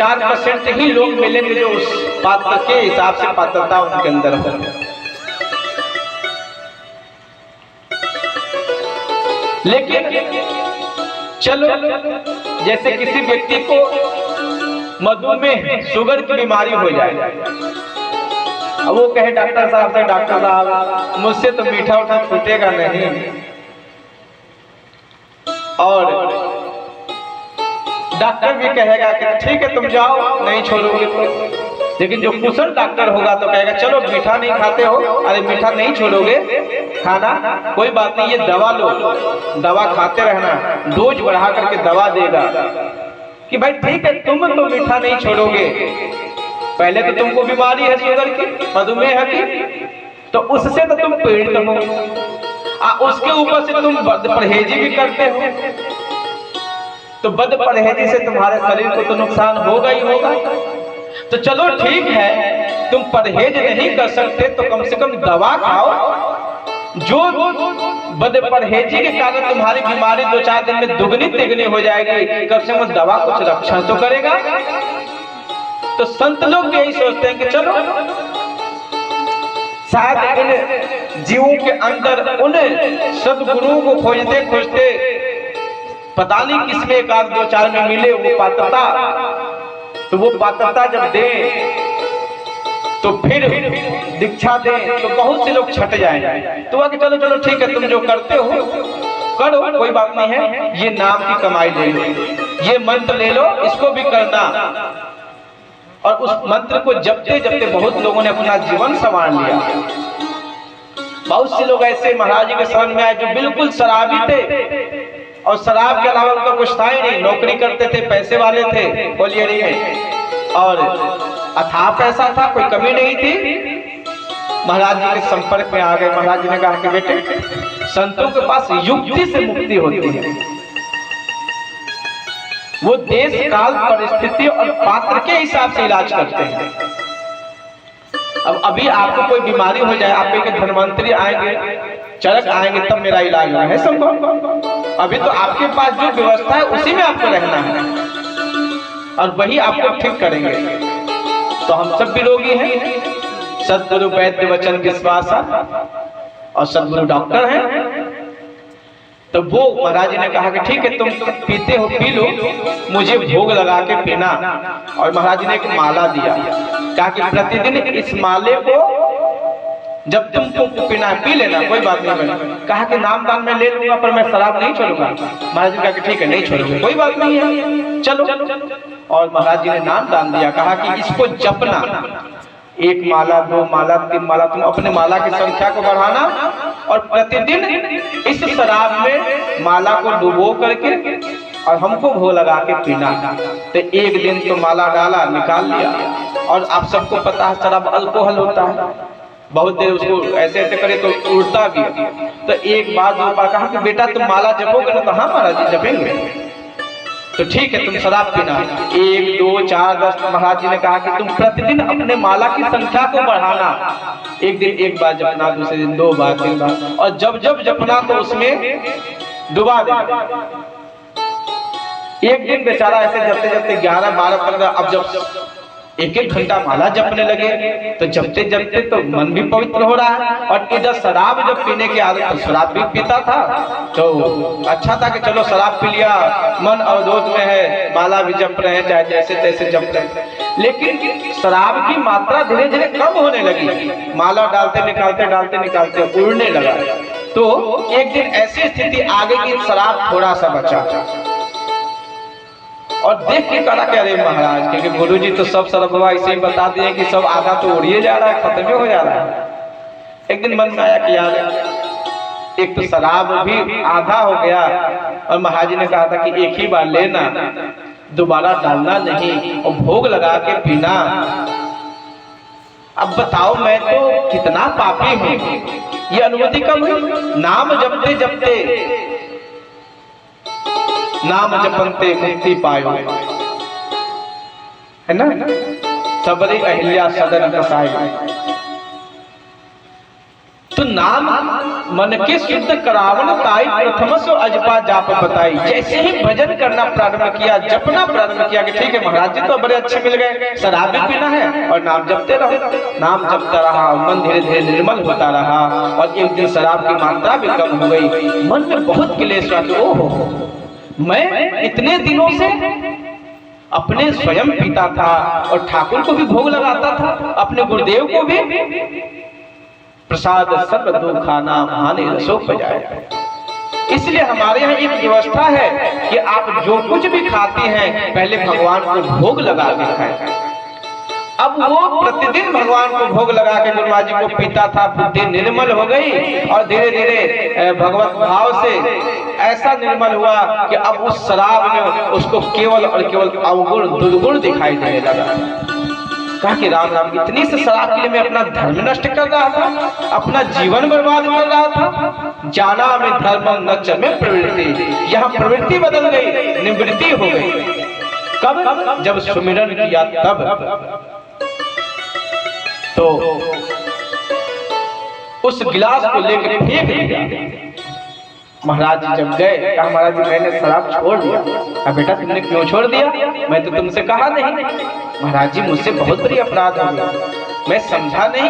4% ही लोग मिलेंगे जो उस पात्र के हिसाब से पात्रता उनके अंदर हो। लेकिन चलो, जैसे किसी व्यक्ति को मधुमेह शुगर की बीमारी हो जाए, अब वो कहे डॉक्टर साहब से, डॉक्टर साहब मुझसे तो मीठा उठा छूटेगा नहीं, और डॉक्टर भी कहेगा कि ठीक है तुम जाओ, नहीं छोड़ोगे तो। लेकिन जो कुशल डॉक्टर होगा तो कहेगा चलो मीठा नहीं खाते हो, अरे मीठा नहीं छोड़ोगे खाना, कोई बात नहीं, ये दवा लो, दवा खाते रहना, डोज बढ़ा करके दवा देगा कि भाई ठीक है तुम तो मीठा नहीं छोड़ोगे, पहले तो तुमको बीमारी है शुगर की, मधुमेह की, तो उससे तो तुम पीड़ित हो, उसके ऊपर से तुम परहेजी भी करते हो, तो बद परहेजी से तुम्हारे शरीर को तो नुकसान होगा ही होगा। तो चलो ठीक है, तुम परहेज नहीं कर सकते तो कम से कम दवा खाओ, जो बद परहेजी के कारण तुम्हारी बीमारी 2-4 दिन में दुगनी तिगनी हो जाएगी, कम से कम दवा कुछ रक्षण तो करेगा। तो संत लोग यही सोचते हैं कि चलो शायद इन जीवों के अंदर उन सदगुरुओं को खोजते खोजते पता नहीं किसमें 1-2-4 में मिले वो पात्रता, तो वो पात्रता जब दे तो फिर दीक्षा दे तो बहुत से लोग छट जाएंगे। तो आगे चलो चलो ठीक है, तुम जो करते हो करो, कोई बात नहीं है, ये नाम की कमाई ले लो, ये मंत्र ले लो, इसको भी करना। और उस मंत्र को जपते जपते बहुत लोगों ने अपना जीवन संवार लिया। बहुत से लोग ऐसे महाराज जी के शरण में आए जो बिल्कुल शराबी थे, और शराब के अलावा उनका कुछ था ही नहीं, नौकरी करते थे, पैसे वाले थे कोलियरी में, और अथाह पैसा था, कोई कमी नहीं थी। महाराज जी के संपर्क में आ गए। महाराज जी ने कहा कि बेटे, संतों के पास युक्ति से मुक्ति होती है, वो देश काल परिस्थिति और पात्र के हिसाब से इलाज करते हैं। अब अभी आपको कोई बीमारी हो जाए, आप एक धन्वंतरी आएंगे, चरक आएंगे, तब मेरा इलाज होगा, है संभव? अभी तो आपके पास जो व्यवस्था है उसी में आपको रहना है, और वही आपको ठीक करेंगे। तो हम सब भी रोगी हैं, सदगुरु वैद्य वचन विश्वासा, और सदगुरु डॉक्टर हैं। तो वो महाराज जी ने कहा कि ठीक है, तुम पीते हो पी लो, मुझे भोग लगा के पीना। और महाराज जी ने एक माला दिया, कहा कि प्रतिदिन इस माले को जब तुमको पीना है पी लेना, कोई बात नहीं। मैंने कहा कि नाम दान में ले लूंगा, पर मैं शराब नहीं छोड़ूंगा। महाराज जी ने कहा कि ठीक है, नहीं छोड़ूंगा, कोई बात नहीं है, चलो। और महाराज जी ने नाम दान दिया, कहा कि इसको जपना, 1 माला 2 माला 3 माला, तुम अपने माला की संख्या को बढ़ाना, और प्रतिदिन इस शराब में माला को डुबो करके और हमको भोग लगा के पीना। तो एक दिन तो माला डाला, निकाल लिया, और आप सबको पता है शराब अल्कोहल होता है, बहुत देर उसको ऐसे ऐसे करे तो उड़ता भी। तो एक बार 2 बार कहा कि बेटा तुम माला जपोगे ना? तो हाँ महाराज जी जपेंगे। तो ठीक है, तुम शराब पीना, 1 2 4 10। महाराज जी ने कहा कि तुम प्रतिदिन अपने माला की संख्या को बढ़ाना, एक दिन 1 बार जपना, दूसरे दिन 2 बार 3 बार, और जब जब जपना तो उसमें डुबा देना। एक दिन बेचारा ऐसे जपते जपते 11 12 15, अब जब 1-1 घंटा माला जपने लगे, तो जपते जपते तो मन भी पवित्र हो रहा है, और इधर शराब जब पीने की आदत, तो शराब भी पीता था, तो अच्छा था कि चलो शराब पी लिया, मन अवरोध में है, माला भी जप रहे हैं, चाहे जैसे तैसे जप रहे हैं। लेकिन शराब की मात्रा धीरे धीरे कम होने लगी, माला डालते निकालते उड़ने लगा। तो एक दिन ऐसी स्थिति आ गई कि शराब थोड़ा सा बचा, और देख के कहा कि अरे महाराज, क्योंकि गुरु जी तो सब सरबवा ऐसे ही बता दिए कि सब आधा तो उड़िए जा रहा है, खत्म हो जा रहा है। एक दिन मन में आया कि यार, एक तो शराब भी आधा हो गया, और महाराज जी ने कहा था कि एक ही बार लेना, दोबारा डालना नहीं, और भोग लगा के पीना। अब बताओ, मैं तो कितना पापी हूँ। ये अनुभूति कब हुई? नाम जपते जपते, नाम जपंते मुक्ति पायो, है ना? सबरी अहिल्या सदन कसाई। तो नाम मन के शुद्ध करावन ताई प्रथम सो अजपा जाप बताई। जैसे ही भजन करना प्रारंभ किया, जपना प्रारंभ किया कि ठीक है महाराज जी तो बड़े अच्छे मिल गए, शराब भी पीना है और नाम जपते रहो। नाम जपता रहा, मन धीरे धीरे निर्मल होता रहा और एक दिन शराब की मात्रा भी कम हो गई। मन में बहुत क्लेश हुआ, ओहो मैं इतने दिनों से अपने स्वयं पीता था और ठाकुर को भी भोग लगाता था, अपने गुरुदेव को भी प्रसाद सर्व दुखाना हानि रसो बजाया। इसलिए हमारे यहाँ एक व्यवस्था है कि आप जो कुछ भी खाते हैं पहले भगवान को भोग लगा के खाएं। अब वो प्रतिदिन भगवान को भोग लगा के गुरुमा जी को पीता था, बुद्धि निर्मल हो गई और धीरे धीरे भगवत भाव से ऐसा निर्मल हुआ कि अब उस शराब में उसको केवल और केवल अवगुण दुर्गुण दिखाई देने लगा। कहा कि राम राम इतनी से शराब के लिए मैं अपना धर्म नष्ट कर रहा था, अपना जीवन बर्बाद कर रहा था। जाना में धर्म नच में प्रवृत्ति, यहाँ प्रवृत्ति बदल गई, निवृत्ति हो गई। कब? जब सुमिरन किया तब। तो उस गिलास को लेकर फेंक दिया। महाराज जी जब गए, कहा महाराज जी मैंने शराब छोड़ दिया। कहा बेटा तुमने क्यों छोड़ दिया? मैं तो तुमसे कहा नहीं। महाराज जी मुझसे बहुत बड़ी अपराध हो गया, मैं समझा नहीं।